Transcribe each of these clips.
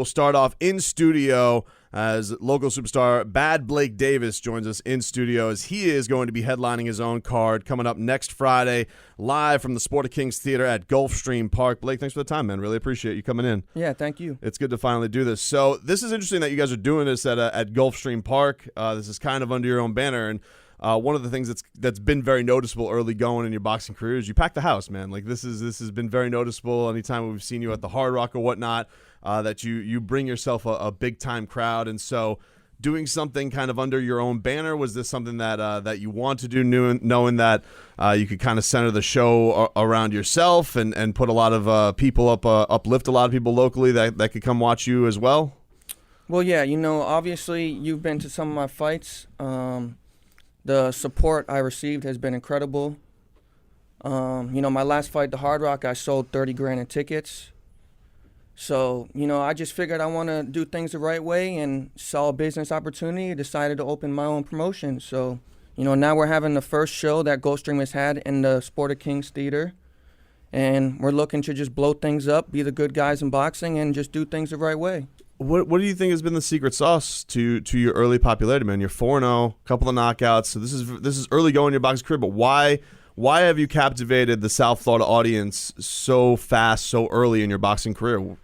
We'll start off in studio as local superstar Bad Blake Davis joins us in studio as he is going to be headlining his own card coming up next Friday live from the Sport of Kings Theater at Gulfstream Park. Blake, thanks for the time, man. Really appreciate you coming in. Yeah, thank you. It's good to finally do this. So this is interesting that you guys are doing this at Gulfstream Park. This is kind of under your own banner, and one of the things that's been very noticeable early going in your boxing career is you pack the house, man. Like this has been very noticeable anytime we've seen you at the Hard Rock or whatnot, that you bring yourself a big time crowd. And so doing something kind of under your own banner, was this something that you want to do, knowing that you could kind of center the show around yourself and put a lot of people uplift a lot of people locally that could come watch you as well? Well, yeah, obviously you've been to some of my fights. The support I received has been incredible. My last fight, the Hard Rock, I sold 30 grand in tickets. So, I just figured I want to do things the right way and saw a business opportunity, decided to open my own promotion. So, now we're having the first show that Gulfstream has had in the Sport of Kings Theater. And we're looking to just blow things up, be the good guys in boxing, and just do things the right way. What do you think has been the secret sauce to your early popularity, man? You're 4-0, a couple of knockouts. So this is early going in your boxing career, but why have you captivated the South Florida audience so fast, so early in your boxing career?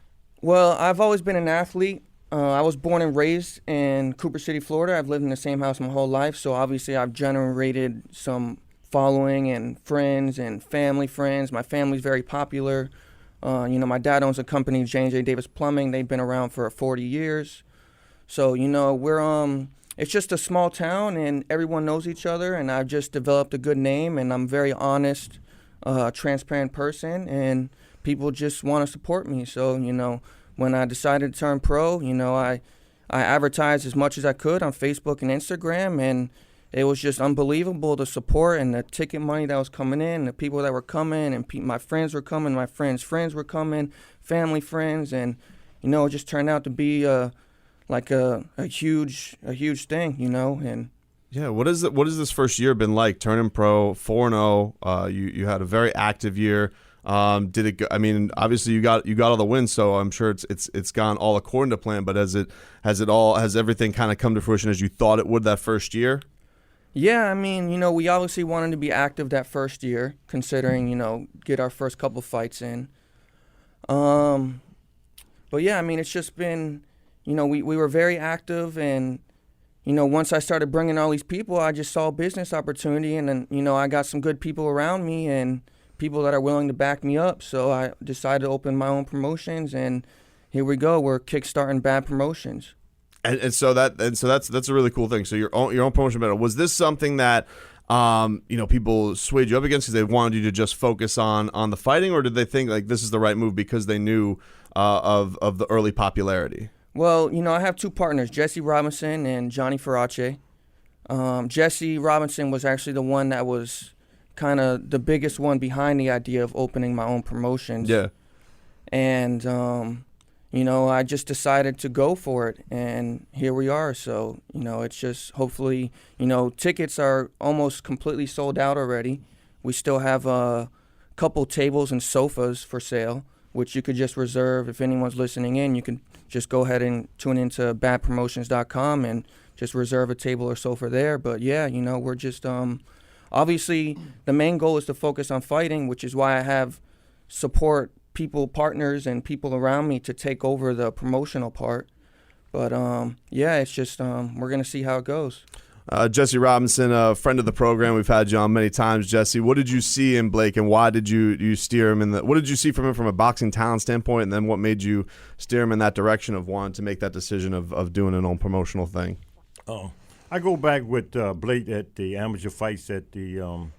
Well, I've always been an athlete. I was born and raised in Cooper City, Florida. I've lived in the same house my whole life, so obviously I've generated some following and friends and family friends. My family's very popular. My dad owns a company, J&J Davis Plumbing. They've been around for 40 years. So, we're it's just a small town and everyone knows each other, and I've just developed a good name, and I'm a very honest, transparent person, and people just want to support me. So, when I decided to turn pro, I advertised as much as I could on Facebook and Instagram, and it was just unbelievable, the support and the ticket money that was coming in, the people that were coming, and my friends were coming, my friends' friends were coming, family friends, and, it just turned out to be a huge thing, and yeah. What has this first year been like? Turning pro, 4-0. You had a very active year. Did it go, I mean, obviously you got all the wins, so I'm sure it's gone all according to plan. But has everything kind of come to fruition as you thought it would that first year? Yeah, I mean, we obviously wanted to be active that first year, considering, get our first couple fights in. But yeah, I mean, it's just been, we were very active, and, once I started bringing all these people, I just saw a business opportunity, and then, I got some good people around me and people that are willing to back me up. So I decided to open my own promotions, and here we go. We're kickstarting Bad Promotions. And so that's a really cool thing. So your own promotion battle, was this something that people swayed you up against because they wanted you to just focus on the fighting, or did they think like this is the right move because they knew of the early popularity? Well, I have two partners, Jesse Robinson and Johnny Farace. Jesse Robinson was actually the one that was kind of the biggest one behind the idea of opening my own promotions. Yeah. And I just decided to go for it, and here we are. So, it's just hopefully, tickets are almost completely sold out already. We still have a couple tables and sofas for sale, which you could just reserve. If anyone's listening in, you can just go ahead and tune into badpromotions.com and just reserve a table or sofa there. But yeah, we're just obviously the main goal is to focus on fighting, which is why I have support people, partners, and people around me to take over the promotional part. But yeah, it's just we're gonna see how it goes. Jesse Robinson, a friend of the program, we've had you on many times. Jesse, what did you see in Blake, and why did you steer him what did you see from him from a boxing talent standpoint, and then what made you steer him in that direction of wanting to make that decision of doing an own promotional thing? Oh, I go back with Blake at the amateur fights at the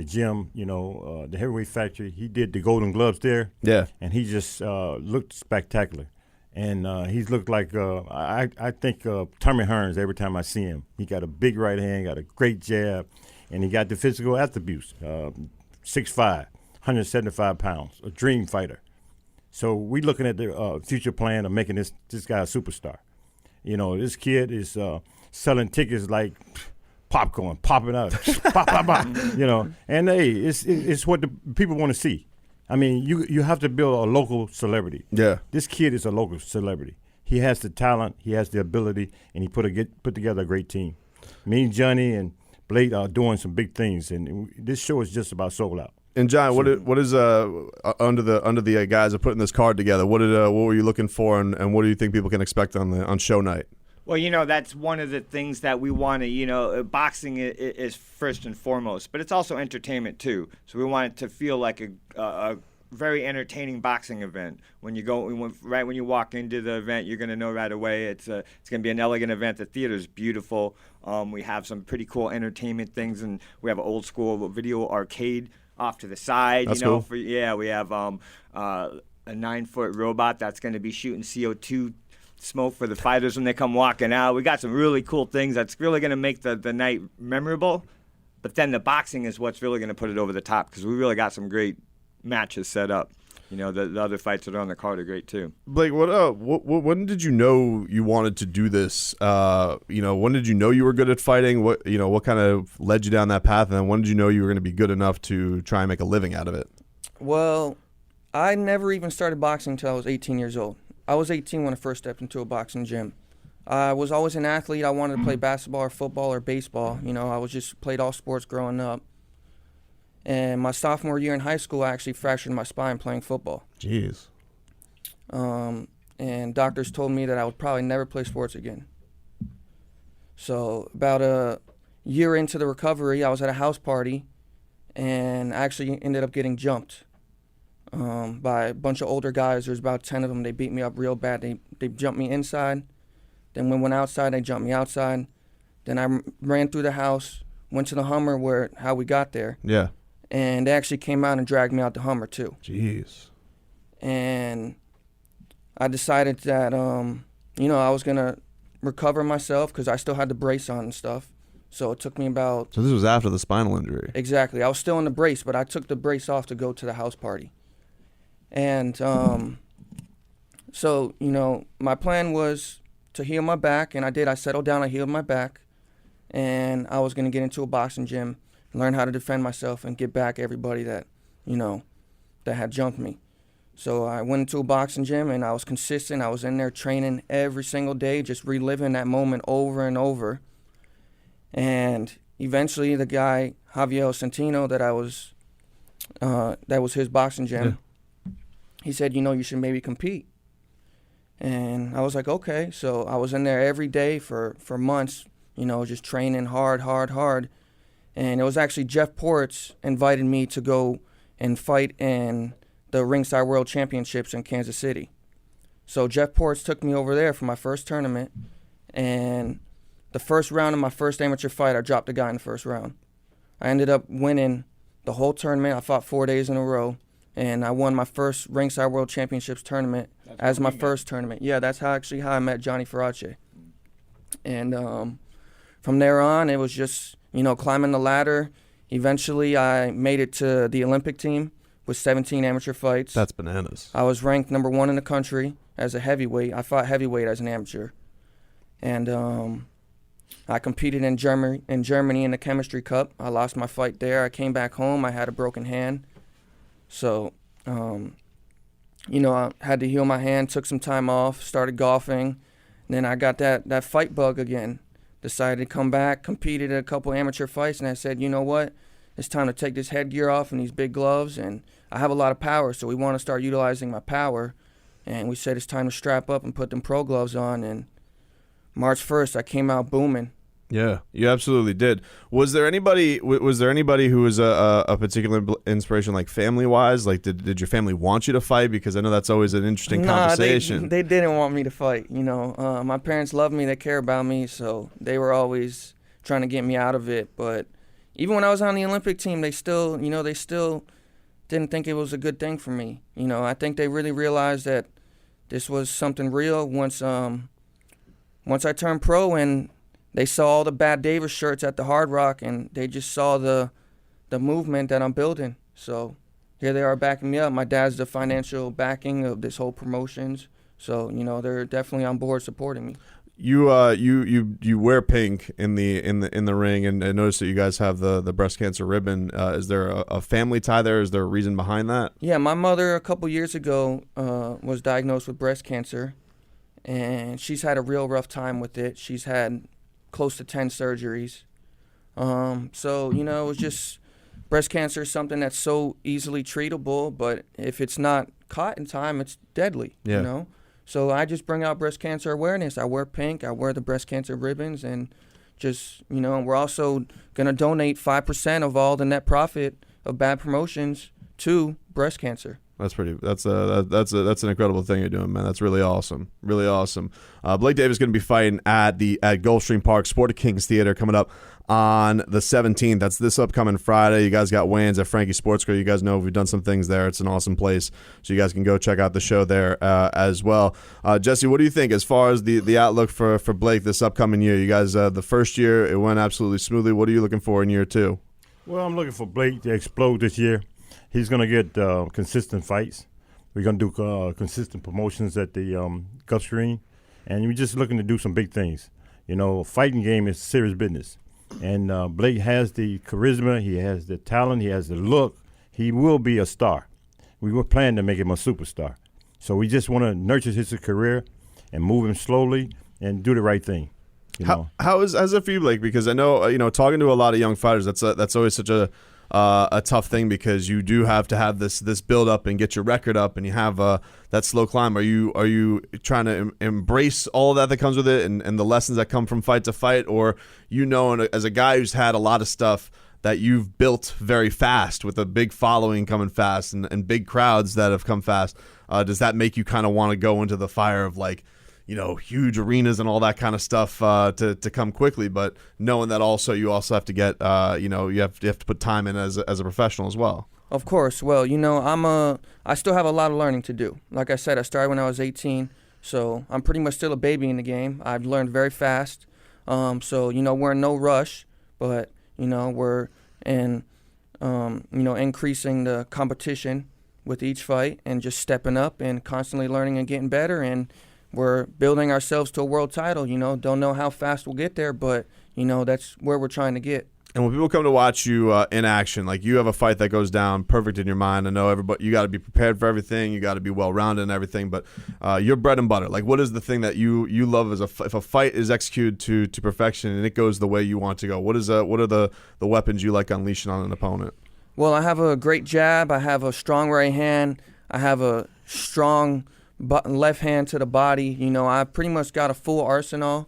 gym, the Heavyweight Factory. He did the Golden Gloves there. Yeah. And he just looked spectacular. And he's looked like, I think, Tommy Hearns every time I see him. He got a big right hand, got a great jab, and he got the physical attributes. 6'5", 175 pounds, a dream fighter. So we're looking at the future plan of making this guy a superstar. This kid is selling tickets like popcorn, popping out, pop, pop, pop. And hey, it's what the people want to see. I mean, you have to build a local celebrity. Yeah. This kid is a local celebrity. He has the talent, he has the ability, and he put together a great team. Me and Johnny and Blake are doing some big things, and this show is just about sold out. And John, what is under the guys are putting this card together? What were you looking for, and what do you think people can expect on show night? Well, that's one of the things that we want to, boxing is first and foremost, but it's also entertainment too. So we want it to feel like a very entertaining boxing event. When you walk into the event, you're going to know right away it's going to be an elegant event. The theater's beautiful. We have some pretty cool entertainment things, and we have an old school video arcade off to the side. That's cool. We have a 9-foot robot that's going to be shooting CO2 smoke for the fighters when they come walking out. We got some really cool things that's really going to make the night memorable. But then the boxing is what's really going to put it over the top, because we really got some great matches set up. The other fights that are on the card are great too. Blake, when did you know you wanted to do this? When did you know you were good at fighting? What kind of led you down that path? And then when did you know you were going to be good enough to try and make a living out of it? Well, I never even started boxing until I was 18 years old. I was 18 when I first stepped into a boxing gym. I was always an athlete. I wanted to play basketball or football or baseball. I played all sports growing up. And my sophomore year in high school, I actually fractured my spine playing football. Jeez. And doctors told me that I would probably never play sports again. So about a year into the recovery, I was at a house party, and I actually ended up getting jumped by a bunch of older guys. There's about 10 of them. They beat me up real bad. They jumped me inside. Then when we went outside, they jumped me outside. Then I ran through the house, went to the Hummer how we got there. Yeah. And they actually came out and dragged me out the Hummer too. Jeez. And I decided that, I was going to recover myself because I still had the brace on and stuff. So it took me about... So this was after the spinal injury. Exactly. I was still in the brace, but I took the brace off to go to the house party. And so, my plan was to heal my back, and I did. I settled down, I healed my back, and I was going to get into a boxing gym, learn how to defend myself, and get back everybody that, that had jumped me. So I went into a boxing gym, and I was consistent. I was in there training every single day, just reliving that moment over and over. And eventually the guy, Javier Santino, that was his boxing gym, he said, you should maybe compete. And I was like, okay. So I was in there every day for months, just training hard. And it was actually Jeff Portz invited me to go and fight in the Ringside World Championships in Kansas City. So Jeff Portz took me over there for my first tournament, and the first round of my first amateur fight, I dropped a guy in the first round. I ended up winning the whole tournament. I fought 4 days in a row, and I won my first Ringside World Championships tournament as my first tournament. Yeah, that's how I met Johnny Farace. And from there on, it was just, climbing the ladder. Eventually, I made it to the Olympic team with 17 amateur fights. That's bananas. I was ranked number 1 in the country as a heavyweight. I fought heavyweight as an amateur. And I competed in Germany in the Chemistry Cup. I lost my fight there. I came back home. I had a broken hand. So, I had to heal my hand, took some time off, started golfing. And then I got that fight bug again. Decided to come back, competed at a couple amateur fights, and I said, you know what? It's time to take this headgear off and these big gloves, and I have a lot of power, so we want to start utilizing my power. And we said it's time to strap up and put them pro gloves on, and March 1st, I came out booming. Yeah, you absolutely did. Was there anybody who was a particular inspiration, like family-wise? Like, did your family want you to fight? Because I know that's always an interesting conversation. They didn't want me to fight. My parents love me. They care about me, so they were always trying to get me out of it. But even when I was on the Olympic team, they still didn't think it was a good thing for me. I think they really realized that this was something real once I turned pro, and they saw all the Bad Davis shirts at the Hard Rock, and they just saw the movement that I'm building. So here they are backing me up. My dad's the financial backing of this whole promotions. So, they're definitely on board supporting me. You wear pink in the ring, and I noticed that you guys have the breast cancer ribbon. Is there a family tie there? Is there a reason behind that? Yeah, my mother a couple years ago was diagnosed with breast cancer, and she's had a real rough time with it. She's had close to 10 surgeries. So it was just breast cancer is something that's so easily treatable, but if it's not caught in time, it's deadly. Yeah. So I just bring out breast cancer awareness. I wear pink. I wear the breast cancer ribbons, and just we're also gonna donate 5% of all the net profit of bad promotions to breast cancer. That's an incredible thing you're doing, man. That's really awesome. Really awesome. Blake Davis is going to be fighting at Gulfstream Park Sport of Kings Theater coming up on the 17th. That's this upcoming Friday. You guys got weigh-ins at Frankie Sports Grill. You guys know we've done some things there. It's an awesome place, so you guys can go check out the show there as well. Jesse, what do you think as far as the outlook for Blake this upcoming year? You guys, the first year it went absolutely smoothly. What are you looking for in year two? Well, I'm looking for Blake to explode this year. He's going to get consistent fights. We're going to do consistent promotions at the Gulfstream, and we're just looking to do some big things. Fighting game is serious business, and Blake has the charisma, he has the talent, he has the look. He will be a star. We were planning to make him a superstar. So we just want to nurture his career and move him slowly and do the right thing. How's it for you, Blake? Because I know, talking to a lot of young fighters, that's always such a tough thing, because you do have to have this build up and get your record up, and you have that slow climb. Are you trying to embrace all of that comes with it, and the lessons that come from fight to fight, or as a guy who's had a lot of stuff that you've built very fast with a big following coming fast and big crowds that have come fast, does that make you kind of want to go into the fire of huge arenas and all that kind of stuff to come quickly, but knowing that you also have to get you have to put time in as a professional as well? Of course. Well, I still have a lot of learning to do. Like I said, I started when I was 18, so I'm pretty much still a baby in the game. I've learned very fast. So we're in no rush, but we're increasing the competition with each fight and just stepping up and constantly learning and getting better, and we're building ourselves to a world title. Don't know how fast we'll get there, but that's where we're trying to get. And when people come to watch you in action, like you have a fight that goes down perfect in your mind. I know everybody, you got to be prepared for everything. You got to be well-rounded and everything. But your bread and butter, like what is the thing that you love if a fight is executed to perfection and it goes the way you want to go? What are the weapons you like unleashing on an opponent? Well, I have a great jab. I have a strong right hand. I have a strong left hand to the body. I pretty much got a full arsenal.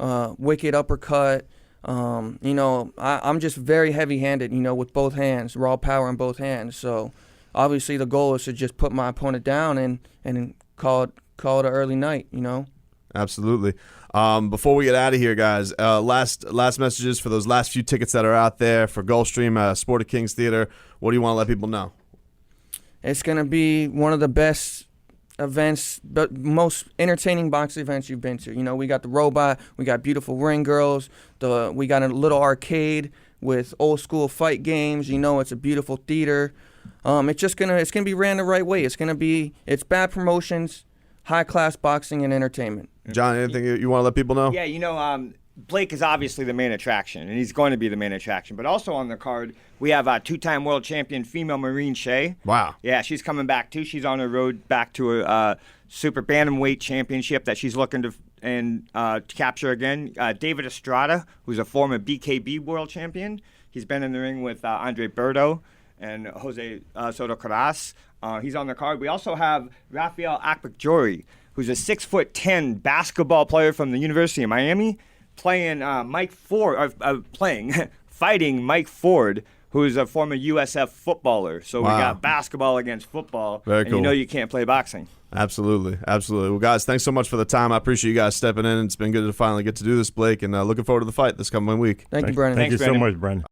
Wicked uppercut. I'm just very heavy-handed, with both hands, raw power in both hands. So obviously the goal is to just put my opponent down and call it an early night, Absolutely. Before we get out of here, guys, last messages for those last few tickets that are out there for Gulfstream, Sport of Kings Theater. What do you want to let people know? It's going to be one of the best events, but most entertaining boxing events you've been to. We got the robot, we got beautiful ring girls, we got a little arcade with old school fight games. It's a beautiful theater. It's gonna be ran the right way. It's bad promotions, high class boxing and entertainment. John, anything you want to let people know? Yeah, Blake is obviously the main attraction, and he's going to be the main attraction. But also on the card, we have a two-time world champion female Maureen Shea. Wow. Yeah, she's coming back, too. She's on her road back to a super bantamweight championship that she's looking to capture again. David Estrada, who's a former BKB world champion. He's been in the ring with Andre Berto and Jose Soto Caras. He's on the card. We also have Rafael Akbakjori, who's a 6'10" basketball player from the University of Miami, fighting Mike Ford, who's a former USF footballer. So wow. We got basketball against football. Very cool. And you can't play boxing. Absolutely. Well, guys, thanks so much for the time. I appreciate you guys stepping in. It's been good to finally get to do this, Blake, and looking forward to the fight this coming week. Thank you, Brennan. Thank you so much, Brennan.